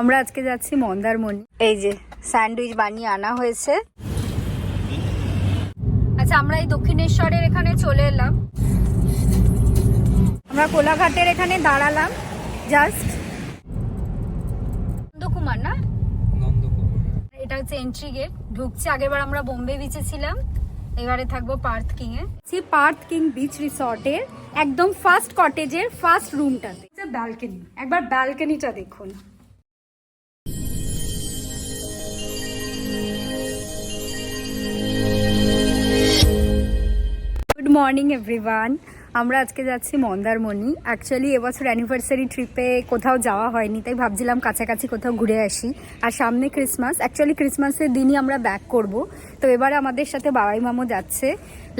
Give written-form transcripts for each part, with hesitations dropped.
আমরা আজকে যাচ্ছি মন্দারমণি। এই যে স্যান্ডউইচ বানিয়ে আনা হয়েছে। আচ্ছা, আমরা এই দক্ষিণেশ্বরের এখানে চলে এলাম। আমরা কোলাঘাটের এখানে দাঁড়ালাম জাস্ট। নন্দকুমার না, এটা হচ্ছে এন্ট্রি গেট। ঢুকছি। আগেরবার আমরা বোম্বে বিচে ছিলাম, এবারে থাকবো পার্থ কিং এ। পার্থ কিং বিচ রিসর্টের একদম ফার্স্ট কটেজের ফার্স্ট রুমটাতে ব্যালকনি। একবার ব্যালকনিটা দেখুন। Good morning everyone. আমরা আজকে যাচ্ছি মন্দারমণি। অ্যাকচুয়ালি এবছর অ্যানিভার্সারি ট্রিপে কোথাও যাওয়া হয়নি, তাই ভাবছিলাম কাছাকাছি কোথাও ঘুরে আসি। আর সামনে ক্রিসমাস, অ্যাকচুয়ালি ক্রিসমাসের দিনই আমরা ব্যাক করব। তো এবারে আমাদের সাথে বাবাই মামু যাচ্ছে।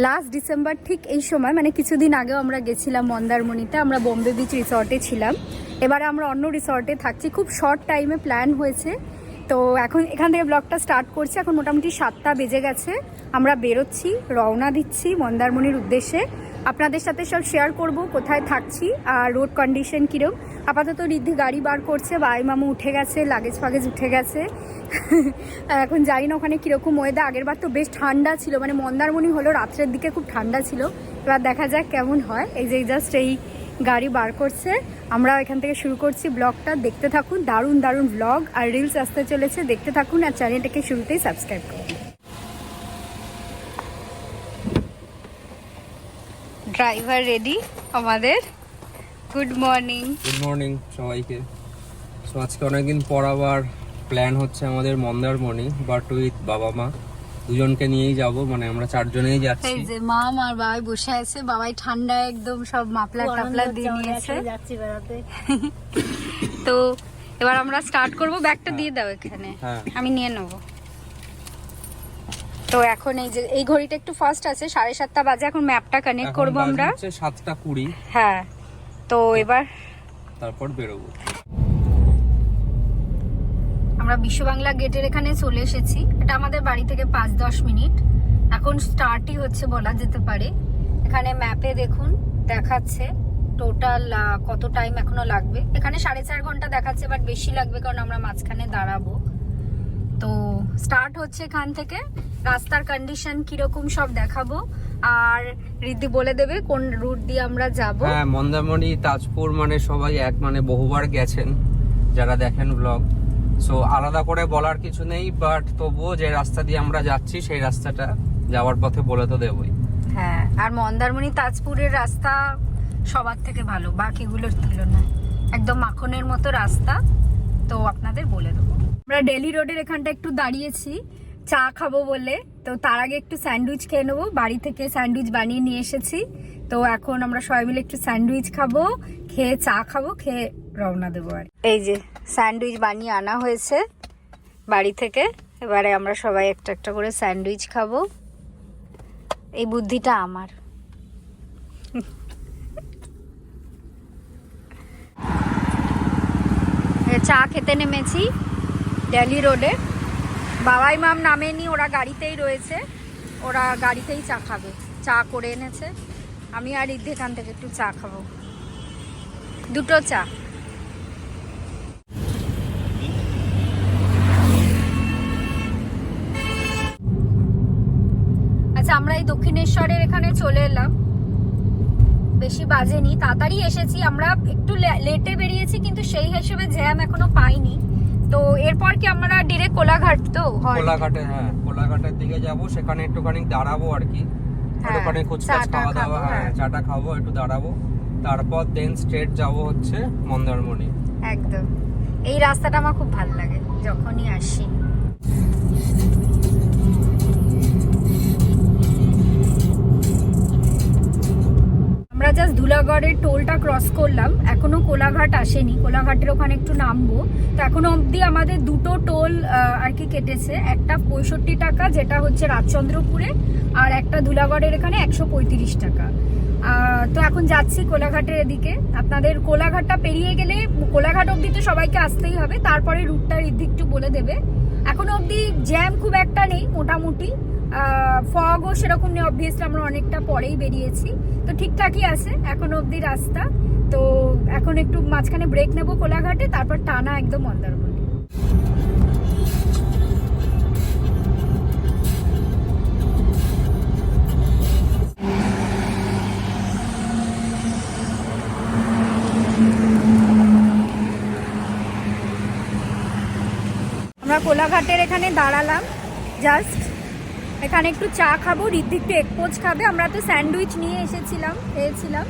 লাস্ট ডিসেম্বর ঠিক এই সময়, মানে কিছুদিন আগেও আমরা গেছিলাম মন্দারমণিতে। আমরা বোম্বে বিচ রিসর্টে ছিলাম, এবারে আমরা অন্য রিসর্টে থাকছি। খুব শর্ট টাইমে প্ল্যান হয়েছে। তো এখন এখান থেকে ব্লগটা স্টার্ট করছি। এখন মোটামুটি 7টা বেজে গেছে। আমরা বেরোচ্ছি, রওনা দিচ্ছি মন্দারমণির উদ্দেশ্যে। আপনাদের সাথে সব শেয়ার করব কোথায় থাকছি আর রোড কন্ডিশন কীরকম। আপাতত রিদ্ধি গাড়ি বার করছে, বাই মামু উঠে গেছে, লাগেজ ফাগেজ উঠে গেছে। এখন জানি না ওখানে কীরকম ওয়েদার। আগের বার তো বেশ ঠান্ডা ছিল, মানে মন্দারমণি হলো রাত্রের দিকে খুব ঠান্ডা ছিল। এবার দেখা যাক কেমন হয়। এই যে জাস্ট এই গাড়ি বার করছে। আমরা এখান থেকে শুরু করছি ব্লগটা। দেখতে থাকুন, দারুণ দারুণ ব্লগ আর রিলস আসতে চলেছে। দেখতে থাকুন আর চ্যানেলটাকে শুরুতেই সাবস্ক্রাইব করুন। ড্রাইভার রেডি আমাদের। Good morning. গুড মর্নিং সবাইকে। সো আজকে অনেকদিন পর আবার প্ল্যান হচ্ছে আমাদের মন্দারমণি, বাট উইথ বাবা মা দুজনকে নিয়েই যাব। মানে আমরা 4 জনেই যাচ্ছি। এই যে মা আর বাবাই বসে আছে। বাবাই ঠান্ডায় একদম সব মাফলার টাফলার দিয়ে নিয়েছে। যাচ্ছি বেড়াতে। তো এবার আমরা স্টার্ট করব। ব্যাগটা দিয়ে দাও এখানে, আমি নিয়ে নেবো। তো এখন এই যে এই ঘড়িটা একটু ফাস্ট আছে, 7:30 বাজে। এখন ম্যাপটা কানেক্ট করব আমরা। 7:20। হ্যাঁ, তো এবার তারপর বেরোবো। আমরা বিশ্ব বাংলা গেটের এখানে চলে এসেছি। এটা আমাদের বাড়ি থেকে 5-10 মিনিট। এখন স্টার্টই হচ্ছে বলা যেতে পারে। এখানে ম্যাপে দেখুন দেখাচ্ছে টোটাল কত টাইম এখনো লাগবে। এখানে 4.5 ঘন্টা দেখাচ্ছে, বাট বেশি লাগবে কারণ আমরা মাঝখানে দাঁড়াবো। তো স্টার্ট হচ্ছে এখান থেকে। রাস্তার কন্ডিশন কিরকম সব দেখাবো, আর রিদ্ধি বলে দেবে কোন রুট দিয়ে আমরা যাব। হ্যাঁ, মন্দারমণি তাজপুর মানে সবাই মানে বহুবার গেছেন যারা দেখেন ব্লগ। সো আলাদা করে বলার কিছু নেই, বাট তবুও যে রাস্তা দিয়ে আমরা যাচ্ছি সেই রাস্তাটা যাওয়ার পথে বলে তো দেবই। হ্যাঁ, আর মন্দারমণি তাজপুরের রাস্তা সবার থেকে ভালো বাকিগুলোর তুলনায়। একদম মাখনের মতো রাস্তা। তো আপনাদের বলে দেবো। আমরা ডেলি রোডের এখানটা একটু দাঁড়িয়েছি চা খাবো বলে। তো তার আগে একটু স্যান্ডউইচ খেয়ে নেবো। বাড়ি থেকে স্যান্ডউইচ বানিয়ে নিয়ে এসেছি। তো এখন আমরা সবাই মিলে একটু স্যান্ডউইচ খাবো, খেয়ে চা খাবো, খেয়ে রওনা দেবো। আর এই যে স্যান্ডউইচ বানিয়ে আনা হয়েছে বাড়ি থেকে। এবারে আমরা সবাই একটা একটা করে স্যান্ডউইচ খাবো। এই বুদ্ধিটা আমার। চা খেতে নেমেছি ডেলি রোডে। বাবাই মাম নামেনি, ওরা গাড়িতেই রয়েছে। ওরা গাড়িতেই চা খাবে, চা করে এনেছে। আমি আর রিদ্ধি এখান থেকে একটু চা খাবো, 2টো চা। আচ্ছা, আমরা এই দক্ষিণেশ্বরের এখানে চলে এলাম। বেশি বাজেনি, তাড়াতাড়ি এসেছি। আমরা একটু লেটে বেরিয়েছি, কিন্তু সেই হিসেবে জ্যাম এখনো পাইনি। তো এরপর কি আমরা ডিরেক্ট কোলাঘাট? তো কোলাঘাটে, হ্যাঁ কোলাঘাটের দিকে যাব। সেখানে একটুখানি দাঁড়াবো আর কি, ওখানে কুচকাচ খাওয়া দাওয়া, হ্যাঁ চাটা খাবো, একটু দাঁড়াবো। তারপর দেন স্ট্রেট যাব হচ্ছে মন্দারমণি। একদম। এই রাস্তাটা আমার খুব ভালো লাগে যখনই আসি। আমরা জাস্ট ধুলাগড়ের টোলটা ক্রস করলাম, এখনো কোলাঘাট আসেনি। কোলাঘাটের ওখানে একটু নামবো। তো এখনো অবধি আমাদের 2টো টোল আর কি কেটেছে। একটা 65 টাকা, যেটা হচ্ছে রাজচন্দ্রপুরে, আর একটা ধুলাগড়ের এখানে 135 টাকা। তো এখন যাচ্ছি কোলাঘাটের এদিকে। আপনাদের কোলাঘাটটা পেরিয়ে গেলে কোলাঘাট অবধি তো সবাইকে আসতেই হবে, তারপরে রুটটা রিদ্ধি একটু বলে দেবে। এখনো অবধি জ্যাম খুব একটা নেই, মোটামুটি। ফগও সেরকম নেই, অবভিয়াসলি আমরা অনেকটা পরেই বেরিয়েছি। তো ঠিকঠাকই আছে এখনো অবধি রাস্তা। তো এখন একটু মাঝখানে ব্রেক নেবো কোলাঘাটে, তারপর টানা একদম মন্দারমণি। আমরা কোলাঘাটের এখানে দাঁড়ালাম জাস্ট, এখানে একটু চা খাবো, ঋদ্ধি একটু এগ পোচ খাবে। আমরা তো স্যান্ডউইচ নিয়ে এসেছিলাম, খেয়েছিলাম।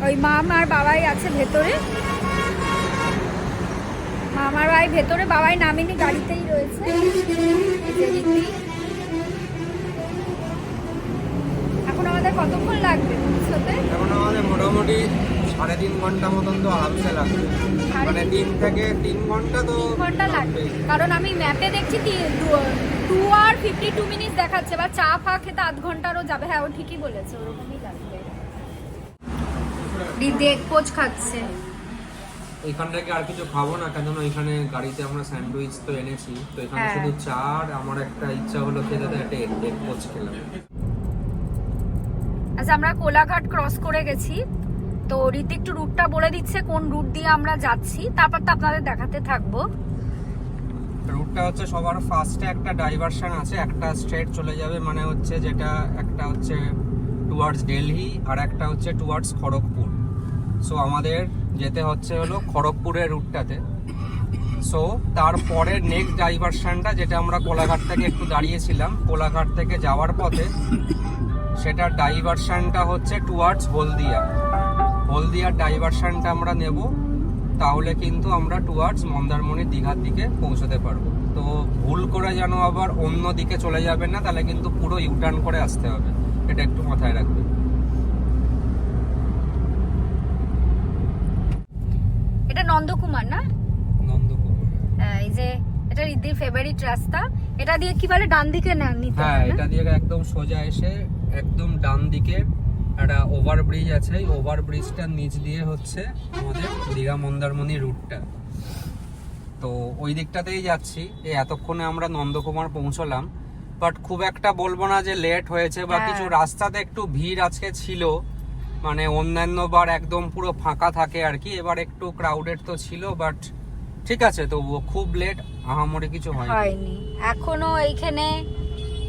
ওই মাম আর বাবাই আছে ভেতরে, মামার ভাই ভেতরে, বাবাই নামেনি, গাড়িতেই রয়েছে। এখন আমাদের কতক্ষণ লাগবে পৌঁছতে? এখন আমাদের মোটামুটি 3.5 ঘন্টা মতন তো আরামসে লাগবে, মানে 3 থেকে 3 ঘন্টা তো 3 ঘন্টা লাগবে, কারণ আমি ম্যাপে দেখছি 2 আর 52 মিনিট দেখাচ্ছে, বা চা ফা খেতে আধ ঘন্টারও যাবে। হ্যাঁ, ও ঠিকই বলেছে, ওরকমই লাগবে। দিদি এক পোচ খাচ্ছে। এখান থেকে আর কিছু খাবো না, কেননা এখানে গাড়িতে আমরা স্যান্ডউইচ তো এনেছি, তো এখানে হ্যাঁ। শুধু চা আর আমার একটা ইচ্ছা হলো খেতে, তো একটা এগ পোচ খেলাম। আচ্ছা, আমরা কোলাঘাট ক্রস করে গেছি, তো রীতি একটু রুটটা বলে দিচ্ছে কোন রুট দিয়ে আমরা যাচ্ছি, তারপর তো আপনাদের দেখাতে থাকবো। রুটটা হচ্ছে সবার ফার্স্টে একটা ডাইভারশন আছে, একটা স্ট্রেট চলে যাবে, মানে হচ্ছে যেটা একটা হচ্ছে টুয়ার্ডস দিল্লি আর একটা হচ্ছে টুয়ার্ডস খড়গপুর। সো আমাদের যেতে হচ্ছে হলো খড়গপুরের রুটটাতে। সো তারপরে নেক্সট ডাইভারশনটা, যেটা আমরা কোলাঘাট থেকে একটু দাঁড়িয়েছিলাম, কোলাঘাট থেকে যাওয়ার পথে, সেটা ডাইভারশনটা হচ্ছে টুয়ার্ডস হলদিয়ার ডাইভারশনটা আমরা নেব, তাহলে কিন্তু আমরা টুয়ার্ডস মন্দারমণি দীঘার দিকে পৌঁছতে পারবো। তো ভুল করে যেন আবার অন্য দিকে চলে যাবেন না, তাহলে কিন্তু পুরো ইউটার্ন করে আসতে হবে, এটা একটু মাথায় রাখবেন। এটা নন্দকুমার না? নন্দকুমার, হ্যাঁ, এই যে এটা রিদ্ধির ফেভারিট রাস্তা। এটা দিয়ে কি বলে ডান দিকে না নিতে হ্যাঁ, হবে না? এটা দিয়ে একদম সোজা এসে একদম ডান দিকে একটা ওভারব্রিজ আছে, এই ওভারব্রিজটার নিচ দিয়ে হচ্ছে আমাদের দীঘা মন্দারমণি রুটটা। তো ওই দিকটাতেই যাচ্ছি। এই এতক্ষণে আমরা নন্দকুমার পৌঁছলাম, বাট খুব একটা বলবো না যে লেট হয়েছে বা হ্যাঁ। কিছু। রাস্তাতে একটু ভিড় আজকে ছিল, মানে অন্যান্য বার একদম পুরো ফাঁকা থাকে আর কি, এবার একটু ক্রাউডেড তো ছিল, বাট ঠিক আছে, তবুও খুব লেট আহামরি কিছু হয়নি। এখনো এইখানে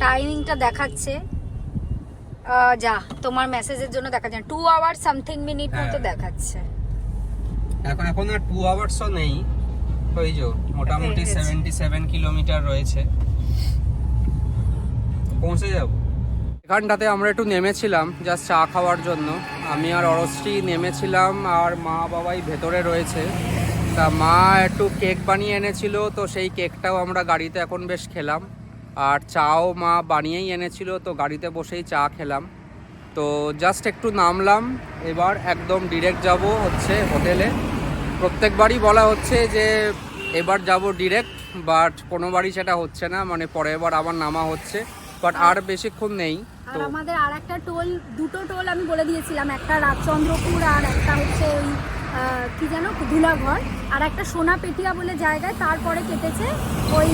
টাইমিংটা দেখাচ্ছে, যা তোমার মেসেজের জন্য দেখাচ্ছে 2 আওয়ার সামথিং মিনিট মতো হ্যাঁ। দেখাচ্ছে। এখন আর 2 আওয়ার্সও নেই, ওই যে মোটামুটি 77 কিলোমিটার রয়েছে, পৌঁছে যাব। এখানটাতে আমরা একটু নেমেছিলাম জাস্ট চা খাওয়ার জন্য, আমি আর অরশ্রী নেমেছিলাম, আর মা বাবাই ভেতরে রয়েছে। তা মা একটু কেক বানিয়ে এনেছিল, তো সেই কেকটাও আমরা গাড়িতে এখন বেশ খেলাম, আর চাও মা বানিয়েই এনেছিল, তো গাড়িতে বসেই চা খেলাম। তো জাস্ট একটু নামলাম, এবার একদম ডিরেক্ট যাব হচ্ছে হোটেলে। প্রত্যেকবারই বলা হচ্ছে যে এবার যাব ডিরেক্ট, বাট কোনোবারই সেটা হচ্ছে না, মানে পরের বার আবার নামা হচ্ছে, বাট আর বেশিক্ষণ নেই। আর আমাদের আর একটা টোল, দুটো টোল আমি বলে দিয়েছিলাম, একটা রাজচন্দ্রপুর আর একটা হচ্ছে ওই কি যেন ধুলাঘর, আর একটা সোনাপেটিয়া বলে জায়গায়, তারপরে কেটেছে ওই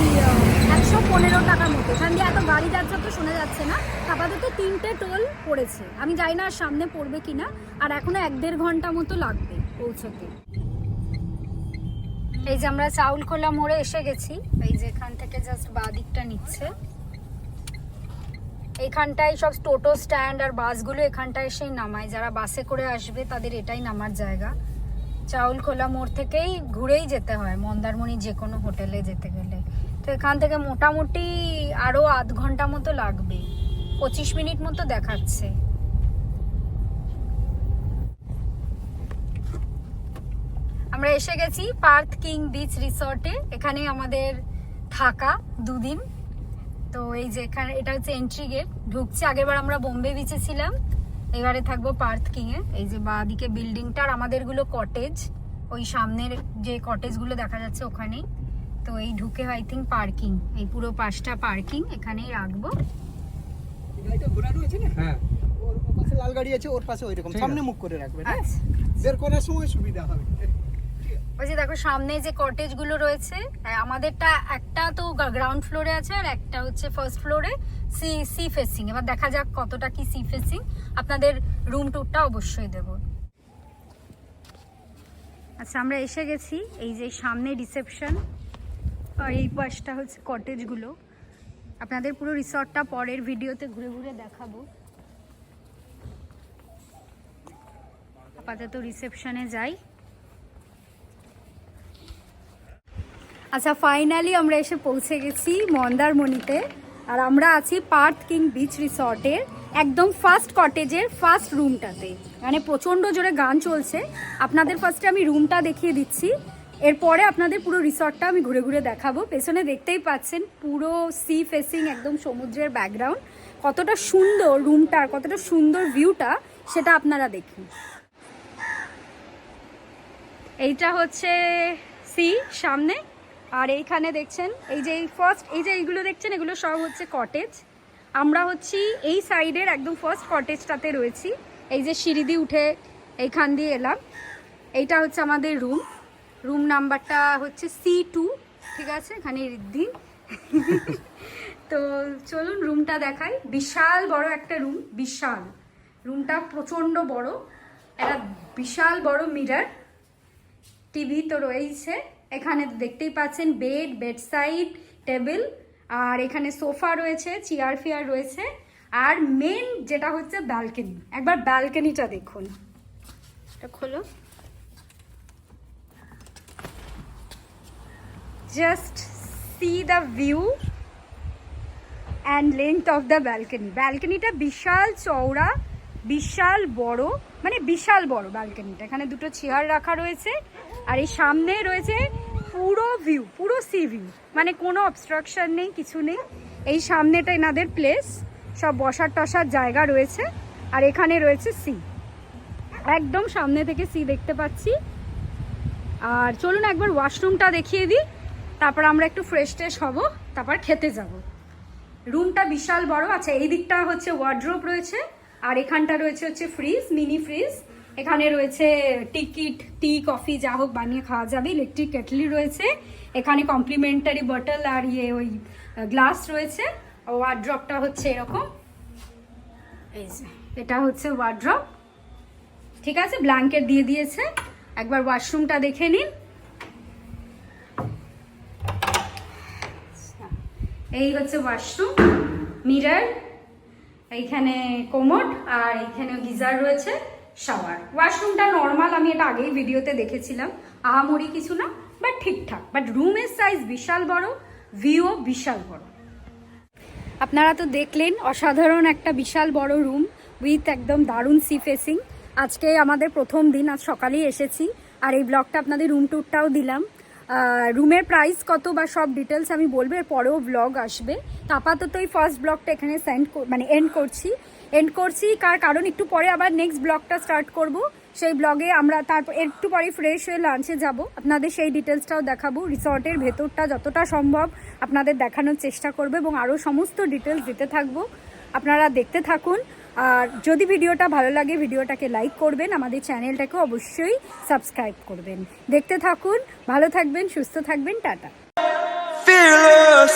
115 টাকার মতো। এখান দিয়ে এত গাড়ি যাচ্ছে তো শোনা যাচ্ছে না। আপাতত 3টে টোল পড়েছে, আমি জানি না আর সামনে পড়বে কিনা, আর এখনো 1-1.5 ঘন্টা মতো লাগবে পৌঁছতে। এই যে আমরা চাউলখোলা মোড়ে এসে গেছি, এই যে এখান থেকে জাস্ট বাঁ দিকটা নিচ্ছে, এইখানটায় সব টোটো স্ট্যান্ড আর বাসগুলো এখানটায় এসেই নামায়, যারা বাসে করে আসবে তাদের এটাই নামার জায়গা। চাউলখোলা মোড় থেকেই ঘুরেই যেতে হয় মন্দারমণি যে কোনো হোটেলে যেতে গেলে। তো এখান থেকে মোটামুটি আরও আধ ঘন্টা মতো লাগবে, 25 মিনিট মতো দেখাচ্ছে। আমরা এসে গেছি পার্থ কিং বিচ রিসর্টে, এখানে আমাদের থাকা 2 দিন। তো এই যে এখানে এটা হচ্ছে এন্ট্রি গেট, ঢুকছে। আগেরবার আমরা বোম্বে বিচে ছিলাম, এবারে থাকবো পার্থ কিং এ। এই যে বাঁ দিকে বিল্ডিংটা, আর আমাদেরগুলো কটেজ, ওই সামনের যে কটেজগুলো দেখা যাচ্ছে ওখানেই। তো এই ঢুকে আই থিঙ্ক পার্কিং, এই পুরো পাশটা পার্কিং, এখানেই রাখবো। গাড়িটা ঘোরা রয়েছে না, হ্যাঁ, ওর পাশে লাল গাড়ি আছে, ওর পাশে ওইরকম ঠিক সামনে আছে। মুখ করে রাখবে, আচ্ছা, বের করার সময় সুবিধা হবে। ওই যে দেখো সামনে যে কটেজ গুলো রয়েছে, আমাদেরটা একটা তো গ্রাউন্ড ফ্লোরে আছে, আর একটা হচ্ছে ফার্স্ট ফ্লোরে সি ফেসিং। এবার দেখা যাক কতটা কি সি ফেসিং, আপনাদের রুম টুরটা অবশ্যই দেব। আচ্ছা, আমরা এসে গেছি, এই যে সামনে রিসেপশন, আর এই পাশটা হচ্ছে কটেজগুলো। আপনাদের পুরো রিসর্টটা পরের ভিডিওতে ঘুরে ঘুরে দেখাবো। আপাতত রিসেপশনে যাই। আচ্ছা, ফাইনালি আমরা এসে পৌঁছে গেছি মন্দারমণিতে। আর আমরা আছি পার্থ কিং বিচ রিসর্টের একদম ফার্স্ট কটেজের ফার্স্ট রুমটাতে। মানে প্রচণ্ড জোরে গান চলছে। আপনাদের ফার্স্টে আমি রুমটা দেখিয়ে দিচ্ছি, এরপরে আপনাদের পুরো রিসর্টটা আমি ঘুরে ঘুরে দেখাবো। পেছনে দেখতেই পাচ্ছেন পুরো সি ফেসিং, একদম সমুদ্রের ব্যাকগ্রাউন্ড। কতটা সুন্দর রুমটার, কতটা সুন্দর ভিউটা সেটা আপনারা দেখুন। এইটা হচ্ছে সি সামনে, আর এইখানে দেখছেন এই যে ফার্স্ট এই যে এইগুলো দেখছেন, এগুলো সব হচ্ছে কটেজ। আমরা হচ্ছি এই সাইডের একদম ফার্স্ট কটেজটাতে রয়েছি। এই যে সিঁড়ি দিয়ে উঠে এইখান দিয়ে এলাম। এইটা হচ্ছে আমাদের রুম। রুম নাম্বারটা হচ্ছে C2, ঠিক আছে, এখানে রিদ্ধি। তো চলুন রুমটা দেখাই। বিশাল বড় একটা রুম, বিশাল। রুমটা প্রচণ্ড বড়, একটা বিশাল বড় মিরর, টিভি তো রয়েছে এখানে, দেখতেই পাচ্ছেন বেড, বেডসাইড টেবিল, আর এখানে সোফা রয়েছে, চেয়ার ফেয়ার রয়েছে। আর মেন যেটা হচ্ছে ব্যালকনি। একবার ব্যালকনিটা দেখুন, এটা খোলো। Just see the view and length of the balcony. ব্যালকনিটা বিশাল চওড়া, বিশাল বড়, মানে বিশাল বড় ব্যালকনিটা। এখানে দুটো চেয়ার রাখা রয়েছে, আর এই সামনে রয়েছে পুরো ভিউ, পুরো সি ভিউ, মানে কোনো অবস্ট্রাকশন নেই, কিছু নেই। এই সামনেটা এনাদের প্লেস, সব বসার টসার জায়গা রয়েছে। আর এখানে রয়েছে সি, একদম সামনে থেকে সি দেখতে পাচ্ছি। আর চলুন একবার ওয়াশরুমটা দেখিয়ে দিই, তারপর আমরা একটু ফ্রেশ ট্রেশ হবো, তারপর খেতে যাব। রুমটা বিশাল বড়। আচ্ছা, এই দিকটা হচ্ছে ওয়ার্ড্রোব রয়েছে, আর এখানটা রয়েছে হচ্ছে ফ্রিজ, মিনি ফ্রিজ। এখানে রয়েছে টিকিট, টি কফি যা হোক বানিয়ে খাওয়া যাবে। ইলেকট্রিক কেটলি রয়েছে, এখানে কমপ্লিমেন্টারি বটল আর ওই গ্লাস রয়েছে। ওয়ার্ড্রপটা হচ্ছে এরকম, এই যে এটা হচ্ছে ওয়ার্ড্রপ, ঠিক আছে, ব্ল্যাঙ্কেট দিয়ে দিয়েছে। একবার ওয়াশরুমটা দেখে নিন। এই হচ্ছে ওয়াশরুম, মিরর, এইখানে কোমোড, আর এইখানে গিজার রয়েছে, শাওয়ার। ওয়াশরুমটা নর্মাল, আমি এটা আগেই ভিডিওতে দেখেছিলাম, আহামরি কিছু না, বাট ঠিকঠাক। বাট রুমের সাইজ বিশাল বড়, ভিউও বিশাল বড়। আপনারা তো দেখলেন অসাধারণ একটা বিশাল বড় রুম উইথ একদম দারুণ সি ফেসিং। আজকে আমাদের প্রথম দিন, আজ সকালেই এসেছি। আর এই ব্লগটা আপনাদের রুম ট্যুরটাও দিলাম। রুমের প্রাইস কত বা সব ডিটেলস আমি বলবো, এর পরেও ব্লগ আসবে। তো আপাতত এই ফার্স্ট ব্লগটা এখানে এন্ড করছি। কারণ একটু পরে আবার নেক্সট ব্লগটা স্টার্ট করব। সেই ব্লগে আমরা তারপর একটু পরে ফ্রেশ হয়ে লাঞ্চে যাব, আপনাদের সেই ডিটেলসটাও দেখাবো। রিসর্টের ভেতরটা যতটা সম্ভব আপনাদের দেখানোর চেষ্টা করবো, এবং আরও সমস্ত ডিটেলস দিতে থাকবো। আপনারা দেখতে থাকুন। আর যদি ভিডিওটা ভালো লাগে, ভিডিওটাকে লাইক করবেন, আমাদের চ্যানেলটাকে অবশ্যই সাবস্ক্রাইব করবেন। দেখতে থাকুন, ভালো থাকবেন, সুস্থ থাকবেন, টাটা। Fearless.